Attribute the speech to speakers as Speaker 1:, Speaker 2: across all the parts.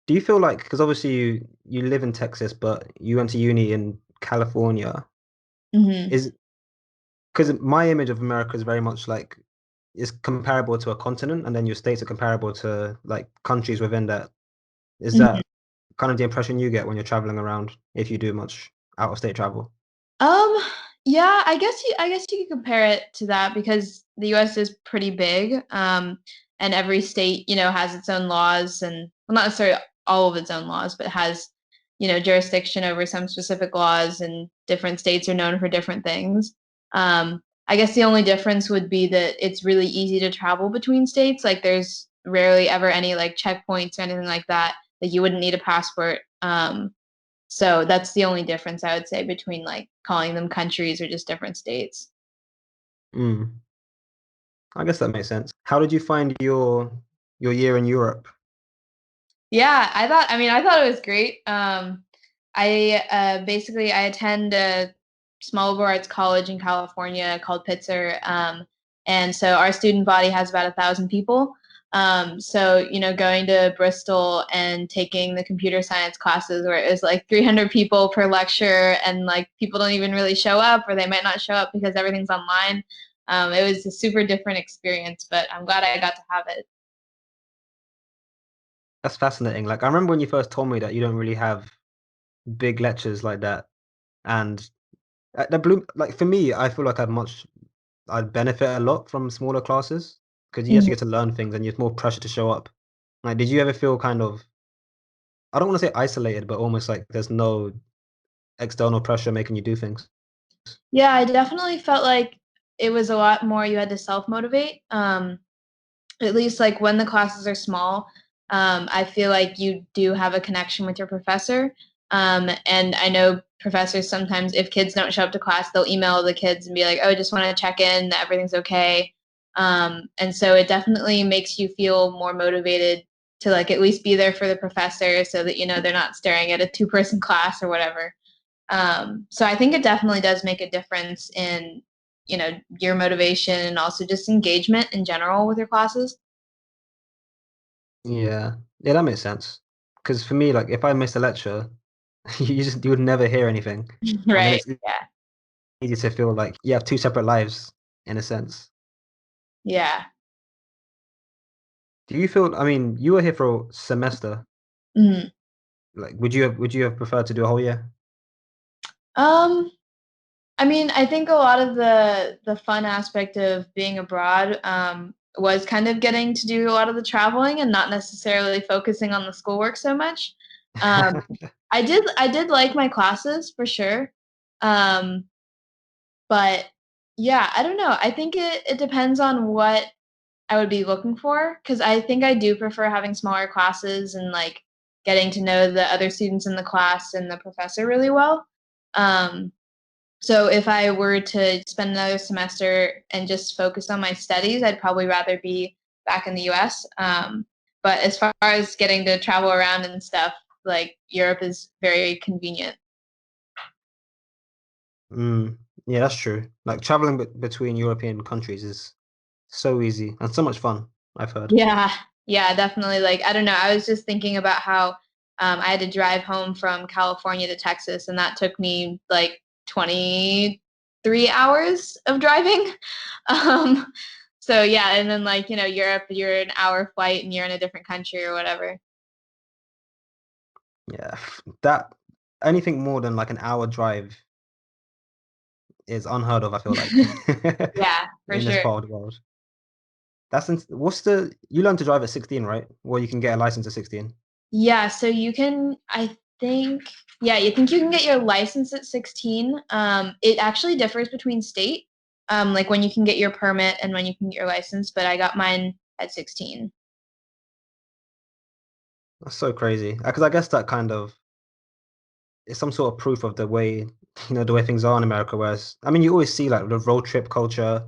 Speaker 1: Do you feel like, because obviously you live in Texas, but you went to uni in California,
Speaker 2: Hmm.
Speaker 1: is because my image of America is very much like is comparable to a continent, and then your states are comparable to like countries within that. Is
Speaker 2: Hmm.
Speaker 1: that kind of the impression you get when you're traveling around, if you do much out of state travel?
Speaker 2: Um, yeah, I guess you could compare it to that because the US is pretty big. And every state, has its own laws and well, not necessarily all of its own laws, but has, jurisdiction over some specific laws and different states are known for different things. I guess the only difference would be that it's really easy to travel between states. Like there's rarely ever any like checkpoints or anything like that that you wouldn't need a passport. So that's the only difference I would say between like calling them countries or just different states.
Speaker 1: Mm, I guess that makes sense. How did you find your year in Europe?
Speaker 2: Yeah, I thought it was great. I attend a small liberal arts college in California called Pitzer. And so our student body has about 1,000 people. So going to Bristol and taking the computer science classes where it was like 300 people per lecture, and like people don't even really show up, or they might not show up because everything's online. It was a super different experience, but I'm glad I got to have it.
Speaker 1: That's fascinating. Like I remember when you first told me that you don't really have big lectures like that, and that blew like for me, I feel like I'd benefit a lot from smaller classes because you actually get to learn things and you have more pressure to show up. Like, did you ever feel kind of, I don't want to say isolated, but almost like there's no external pressure making you do things?
Speaker 2: Yeah, I definitely felt like it was a lot more you had to self motivate. At least like when the classes are small, I feel like you do have a connection with your professor. And I know professors sometimes, if kids don't show up to class, they'll email the kids and be like, "Oh, just want to check in that everything's okay." And so it definitely makes you feel more motivated to like at least be there for the professor, so that they're not staring at a two-person class or whatever. So I think it definitely does make a difference in, your motivation and also just engagement in general with your classes.
Speaker 1: Yeah, yeah, that makes sense. Because for me, like if I miss a lecture, you would never hear anything, and then
Speaker 2: Right.
Speaker 1: it's
Speaker 2: Yeah.
Speaker 1: easy to feel like you have two separate lives in a sense.
Speaker 2: Yeah.
Speaker 1: Do you feel? I mean, you were here for a semester.
Speaker 2: Mhm.
Speaker 1: Like, would you have preferred to do a whole year?
Speaker 2: Um, I mean, I think a lot of the fun aspect of being abroad was kind of getting to do a lot of the traveling and not necessarily focusing on the schoolwork so much. Um, I did like my classes for sure. Um, but yeah, I don't know. I think it depends on what I would be looking for because I think I do prefer having smaller classes and like getting to know the other students in the class and the professor really well. Um, so if I were to spend another semester and just focus on my studies, I'd probably rather be back in the US. But as far as getting to travel around and stuff, like Europe is very convenient.
Speaker 1: Mm, yeah, that's true. Like traveling between European countries is so easy and so much fun, I've heard.
Speaker 2: Yeah, yeah, definitely. Like, I don't know. I was just thinking about how I had to drive home from California to Texas, and that took me like 23 hours of driving. Um, so yeah, and then like, Europe, you're an hour flight and you're in a different country or whatever.
Speaker 1: Yeah, that anything more than like an hour drive is unheard of, I feel like,
Speaker 2: Yeah, for
Speaker 1: in this
Speaker 2: sure.
Speaker 1: part of the world. What's the you learn to drive at 16, right? Well, you can get a license at 16.
Speaker 2: Yeah, so you can, I think, yeah, you think you can get your license at 16. It actually differs between state, like when you can get your permit and when you can get your license, but I got mine at 16.
Speaker 1: That's so crazy. Because I guess that kind of is some sort of proof of the way, the way things are in America. Whereas, I mean, you always see like the road trip culture.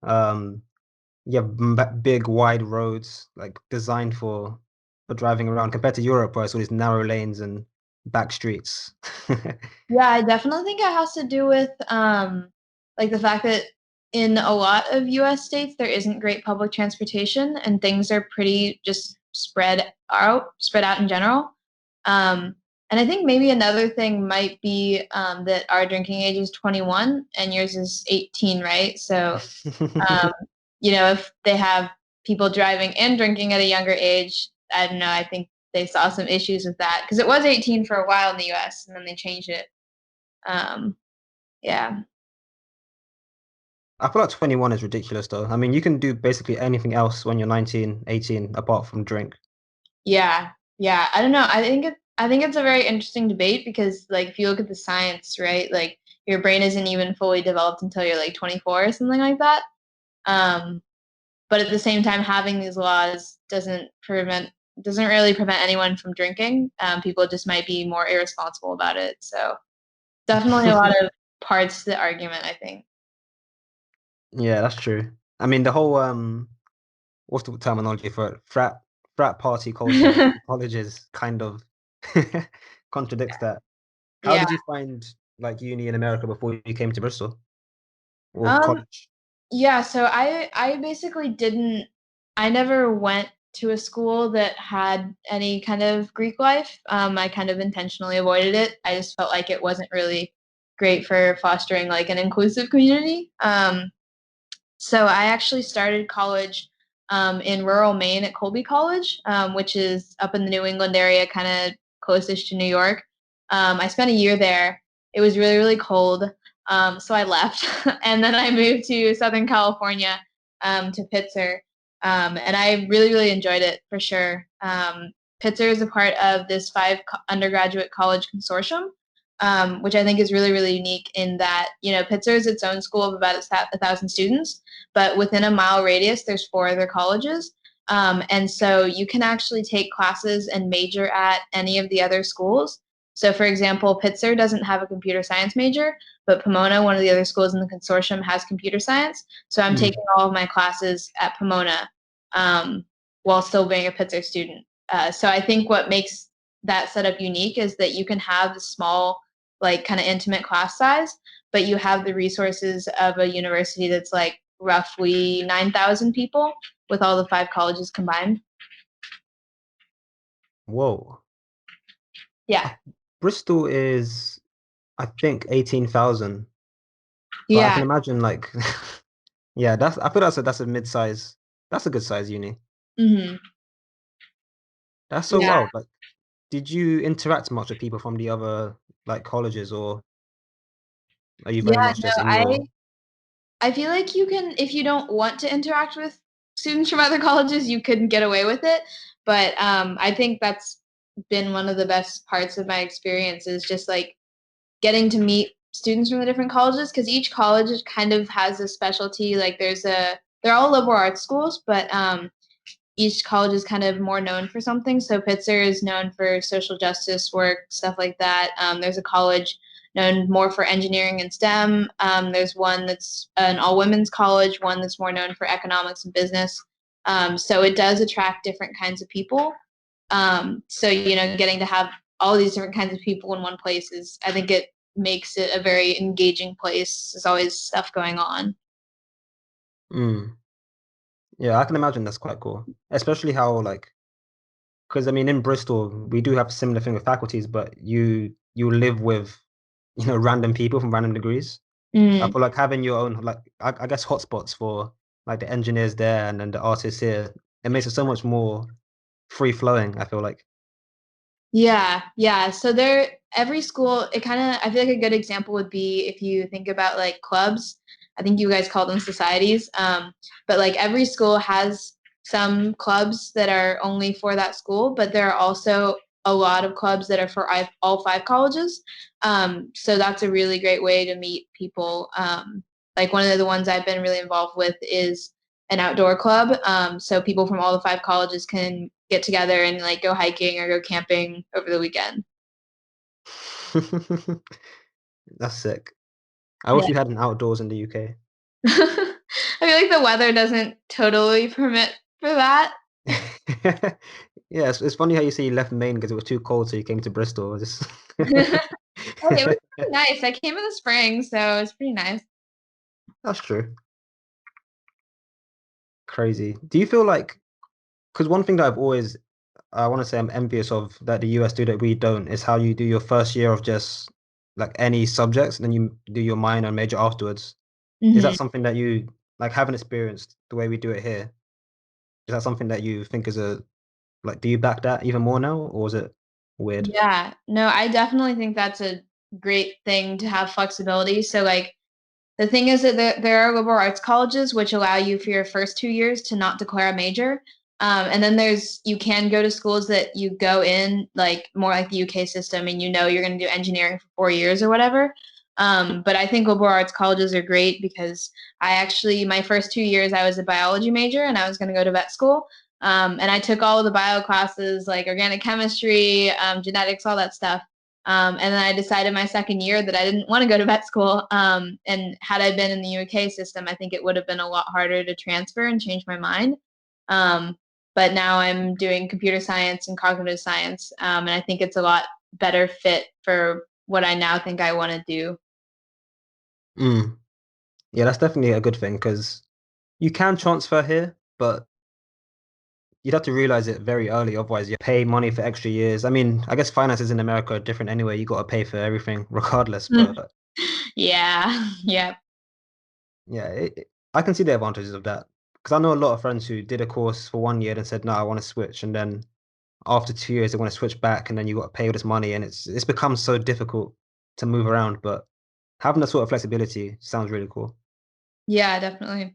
Speaker 1: Um, you have big, wide roads like designed for driving around compared to Europe, where it's all these narrow lanes and back streets.
Speaker 2: Yeah, I definitely think it has to do with like the fact that in a lot of US states there isn't great public transportation and things are pretty just spread out in general. Um, and I think maybe another thing might be that our drinking age is 21 and yours is 18, right? So, um, if they have people driving and drinking at a younger age, I don't know. I think they saw some issues with that because it was 18 for a while in the US and then they changed it. Um, yeah.
Speaker 1: I feel like 21 is ridiculous though. I mean, you can do basically anything else when you're 19, 18, apart from drink.
Speaker 2: Yeah. Yeah. I don't know. I think it's a very interesting debate because like if you look at the science, right? Like your brain isn't even fully developed until you're like 24 or something like that. Um, but at the same time, having these laws doesn't really prevent anyone from drinking. People just might be more irresponsible about it. So definitely a lot of parts to the argument, I think.
Speaker 1: Yeah, that's true. I mean, the whole what's the terminology for it? Frat party culture in colleges kind of contradicts that. How
Speaker 2: Yeah.
Speaker 1: did you find like uni in America before you came to Bristol or
Speaker 2: Um,
Speaker 1: college?
Speaker 2: yeah, so I basically didn't I never went to a school that had any kind of Greek life. I kind of intentionally avoided it. I just felt like it wasn't really great for fostering like an inclusive community. So I actually started college in rural Maine at Colby College, which is up in the New England area, kind of closest to New York. I spent a year there. It was really, really cold, so I left, and then I moved to Southern California to Pitzer, and I really, really enjoyed it for sure. Pitzer is a part of this undergraduate college consortium, which I think is really, really unique in that Pitzer is its own school of about 1,000 students, but within a mile radius, there's 4 other colleges. And so you can actually take classes and major at any of the other schools. So, for example, Pitzer doesn't have a computer science major, but Pomona, one of the other schools in the consortium, has computer science. So I'm taking
Speaker 1: Mm.
Speaker 2: all of my classes at Pomona um, while still being a Pitzer student. So I think what makes that setup unique is that you can have the small, like kind of intimate class size, but you have the resources of a university that's like roughly 9,000 people with all the 5 colleges combined.
Speaker 1: Whoa.
Speaker 2: Yeah.
Speaker 1: Uh, Bristol is, I think, 18,000, but I
Speaker 2: Yeah.
Speaker 1: can imagine like, yeah, I feel that's a mid-size, that's a good size uni.
Speaker 2: Hmm.
Speaker 1: That's so
Speaker 2: Yeah.
Speaker 1: wild. Like, did you interact much with people from the other like colleges, or are you very
Speaker 2: Yeah.
Speaker 1: much
Speaker 2: No,
Speaker 1: just in
Speaker 2: I
Speaker 1: your?
Speaker 2: I feel like you can, if you don't want to interact with students from other colleges, you couldn't get away with it. But I think that's been one of the best parts of my experience is just like getting to meet students from the different colleges because each college kind of has a specialty. Like they're all liberal arts schools, but each college is kind of more known for something. So Pitzer is known for social justice work, stuff like that. There's a college known more for engineering and STEM. There's one that's an all women's college, one that's more known for economics and business. So it does attract different kinds of people. So, getting to have all these different kinds of people in one place I think it makes it a very engaging place. There's always stuff going on.
Speaker 1: Mm. Yeah, I can imagine that's quite cool, especially how like because I mean in Bristol we do have a similar thing with faculties, but you live with random people from random degrees. I
Speaker 2: Mm.
Speaker 1: feel like having your own like I guess hotspots for like the engineers there and then the artists here, it makes it so much more free flowing. I feel like.
Speaker 2: Yeah, yeah. So every school, it kind of, I feel like a good example would be if you think about like clubs. I think you guys call them societies. But like every school has some clubs that are only for that school, but there are also a lot of clubs that are for all 5 colleges. So that's a really great way to meet people. Like one of the ones I've been really involved with is an outdoor club. So people from all the 5 colleges can get together and like go hiking or go camping over the weekend.
Speaker 1: That's sick. I
Speaker 2: Yeah.
Speaker 1: wish we had an outdoors in the UK.
Speaker 2: I feel like the weather doesn't totally permit for that.
Speaker 1: Yeah, it's funny how you say you left Maine because it was too cold, so you came to Bristol. Just
Speaker 2: Hey, it was pretty nice. I came in the spring, so it's pretty nice.
Speaker 1: that's true. Crazy. Do you feel like because one thing that I've always I want to say I'm envious of that the US do that we don't is how you do your first year of just like any subjects and then you do your minor and major afterwards. Is that
Speaker 2: Mhm.
Speaker 1: something that you like haven't experienced the way we do it here? Is that something that you think is a like do you back that even more now or is it weird?
Speaker 2: Yeah. No, I definitely think that's a great thing to have flexibility. So like the thing is that there are liberal arts colleges which allow you for your first 2 years to not declare a major. And then you can go to schools that you go in like more like the UK system and you know you're going to do engineering for 4 years or whatever. But I think liberal arts colleges are great because my first 2 years, I was a biology major and I was going to go to vet school. And I took all of the bio classes like organic chemistry, genetics, all that stuff. And then I decided my second year that I didn't want to go to vet school. And had I been in the UK system, I think it would have been a lot harder to transfer and change my mind. Um, but now I'm doing computer science and cognitive science, and I think it's a lot better fit for what I now think I want to do.
Speaker 1: Mm. Yeah, that's definitely a good thing because you can transfer here, but you'd have to realize it very early, otherwise you pay money for extra years. I mean, I guess finances in America are different anyway. You got to pay for everything regardless. But
Speaker 2: Yeah, yeah.
Speaker 1: yeah, I can see the advantages of that because I know a lot of friends who did a course for 1 year and said, "No, I want to switch," and then after 2 years they want to switch back, and then you got to pay all this money, and it's become so difficult to move around. But having that sort of flexibility sounds really cool.
Speaker 2: Yeah, definitely.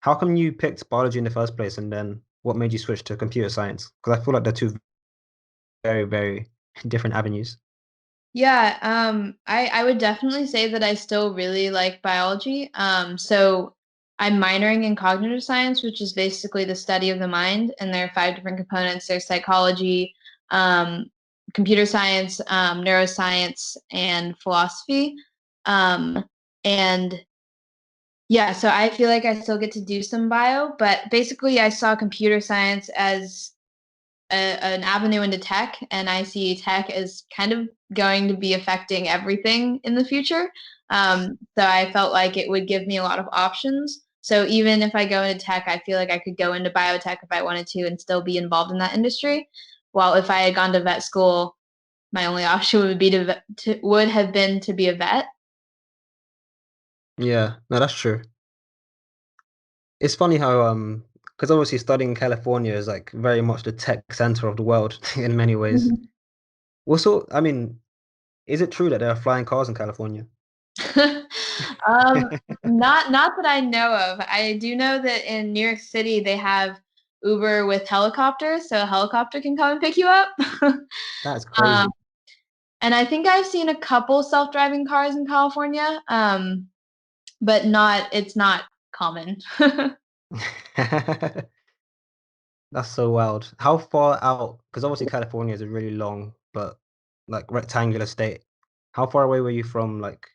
Speaker 1: How come you picked biology in the first place, and then what made you switch to computer science? Because I feel like they're two very, very different avenues.
Speaker 2: Yeah, I would definitely say that I still really like biology. So I'm minoring in cognitive science, which is basically the study of the mind, and there are five different components. There's psychology, um, computer science, neuroscience, and philosophy. Um, and yeah, so I feel like I still get to do some bio, but basically I saw computer science as an avenue into tech, and I see tech as kind of going to be affecting everything in the future. So I felt like it would give me a lot of options. So even if I go into tech, I feel like I could go into biotech if I wanted to and still be involved in that industry. While if I had gone to vet school, my only option would be would have been to be a vet.
Speaker 1: Yeah, no, that's true. It's funny how because obviously studying in California is like very much the tech center of the world in many ways.
Speaker 2: Mhm.
Speaker 1: I mean, is it true that there are flying cars in California?
Speaker 2: um, not that I know of. I do know that in New York City they have Uber with helicopters, so a helicopter can come and pick you up.
Speaker 1: That's
Speaker 2: um,
Speaker 1: crazy.
Speaker 2: and I think I've seen a couple self-driving cars in California, but not it's not common.
Speaker 1: That's so wild. How far out? Because obviously California is a really long but like rectangular state. How far away were you from like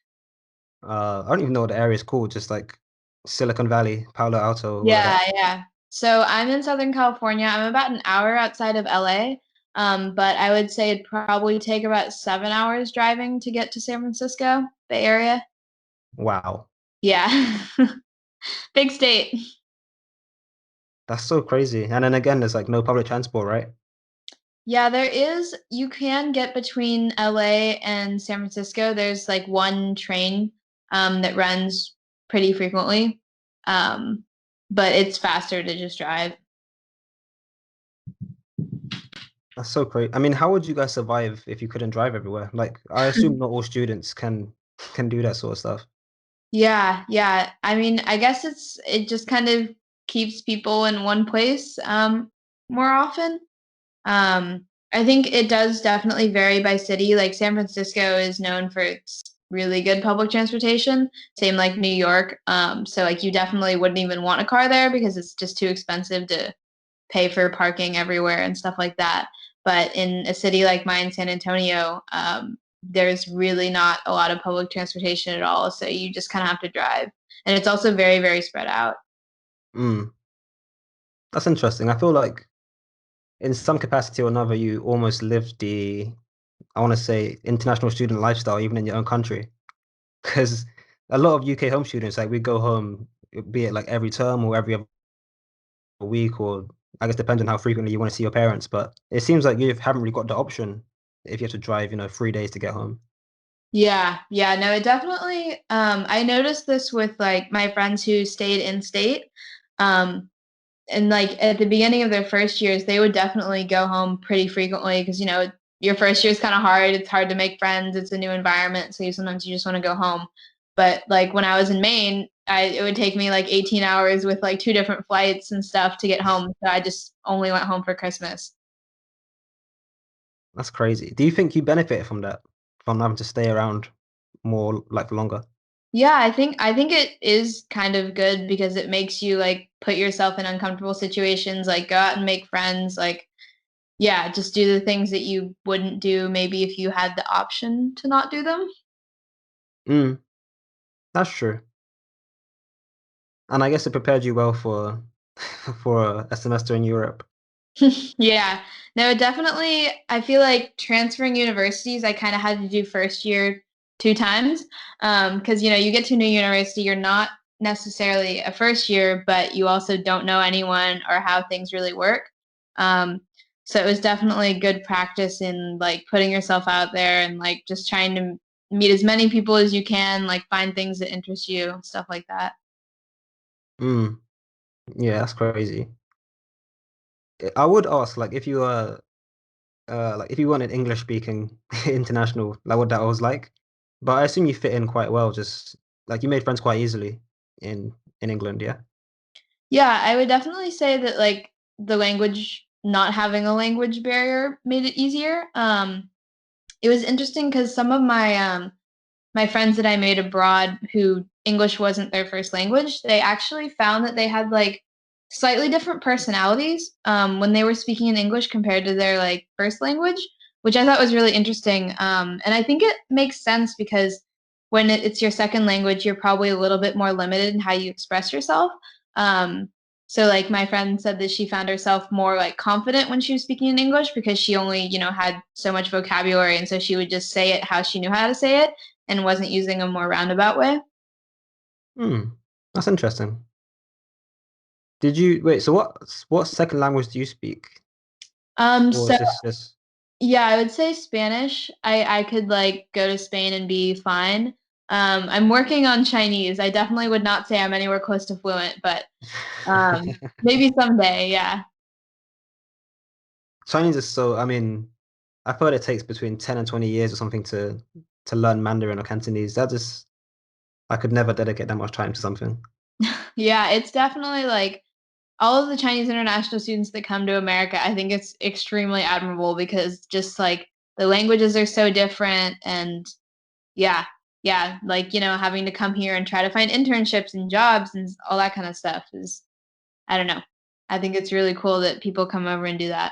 Speaker 1: I don't even know what the area is called, just like Silicon Valley, Palo Alto, all of
Speaker 2: Yeah,
Speaker 1: that.
Speaker 2: yeah. So I'm in Southern California. I'm about an hour outside of LA. But I would say it'd probably take about 7 hours driving to get to San Francisco, Bay Area.
Speaker 1: Wow.
Speaker 2: Yeah. Big state.
Speaker 1: That's so crazy. And then again, there's like no public transport, right?
Speaker 2: Yeah, there is. You can get between LA and San Francisco. There's like one train that runs pretty frequently. Um, but it's faster to just drive.
Speaker 1: That's so crazy. I mean, how would you guys survive if you couldn't drive everywhere? Like, I assume not all students can do that sort of stuff.
Speaker 2: Yeah, yeah. I mean, I guess it just kind of keeps people in one place more often. I think it does definitely vary by city. Like San Francisco is known for its really good public transportation. Same like New York. So like you definitely wouldn't even want a car there because it's just too expensive to pay for parking everywhere and stuff like that. But in a city like mine, San Antonio, there's really not a lot of public transportation at all. So you just kind of have to drive. And it's also very, very spread out.
Speaker 1: Mm, that's interesting. I feel like in some capacity or another, you almost live I want to say, international student lifestyle, even in your own country. Because a lot of UK home students, like we go home, be it like every term or every other week or I guess depends on how frequently you want to see your parents, but it seems like you haven't really got the option if you have to drive, 3 days to get home.
Speaker 2: Yeah, yeah, no, it definitely I noticed this with like my friends who stayed in state. Um and like at the beginning of their first years, they would definitely go home pretty frequently because your first year is kind of hard. It's hard to make friends. It's a new environment, so sometimes you just want to go home. But like when I was in Maine, it would take me like 18 hours with like two different flights and stuff to get home. So I just only went home for Christmas.
Speaker 1: That's crazy. Do you think you benefit from that, from having to stay around more like for longer?
Speaker 2: Yeah, I think it is kind of good because it makes you like put yourself in uncomfortable situations, like go out and make friends, like yeah, just do the things that you wouldn't do maybe if you had the option to not do them.
Speaker 1: Mm, that's true. And I guess it prepared you well for for a semester in Europe.
Speaker 2: Yeah. No, definitely I feel like transferring universities, I kind of had to do first year two times. Because you get to a new university, you're not necessarily a first year, but you also don't know anyone or how things really work. Um, so it was definitely good practice in like putting yourself out there and like just trying to meet as many people as you can, like find things that interest you, stuff like that.
Speaker 1: Mm, yeah, that's crazy. I would ask, like, if you weren't an English speaking international, like what that was like. But I assume you fit in quite well, just like you made friends quite easily in in England, yeah.
Speaker 2: Yeah, I would definitely say that like the language not having a language barrier made it easier. It was interesting because some of my friends that I made abroad who English wasn't their first language, they actually found that they had like slightly different personalities when they were speaking in English compared to their like first language, which I thought was really interesting. And I think it makes sense because when it's your second language, you're probably a little bit more limited in how you express yourself. Um, so like my friend said that she found herself more like confident when she was speaking in English because she only, had so much vocabulary and so she would just say it how she knew how to say it and wasn't using a more roundabout way.
Speaker 1: Hmm, that's interesting. Did you wait? So what second language do you speak, or
Speaker 2: So
Speaker 1: is this just?
Speaker 2: yeah, I would say Spanish. I could like go to Spain and be fine. I'm working on Chinese. I definitely would not say I'm anywhere close to fluent, but maybe someday. Yeah.
Speaker 1: Chinese is so. I mean, I've heard it takes between 10 and 20 years or something to learn Mandarin or Cantonese. That just I could never dedicate that much time to something.
Speaker 2: Yeah, it's definitely like all of the Chinese international students that come to America, I think it's extremely admirable because just like the languages are so different and yeah, yeah, like having to come here and try to find internships and jobs and all that kind of stuff is I don't know. I think it's really cool that people come over and do that.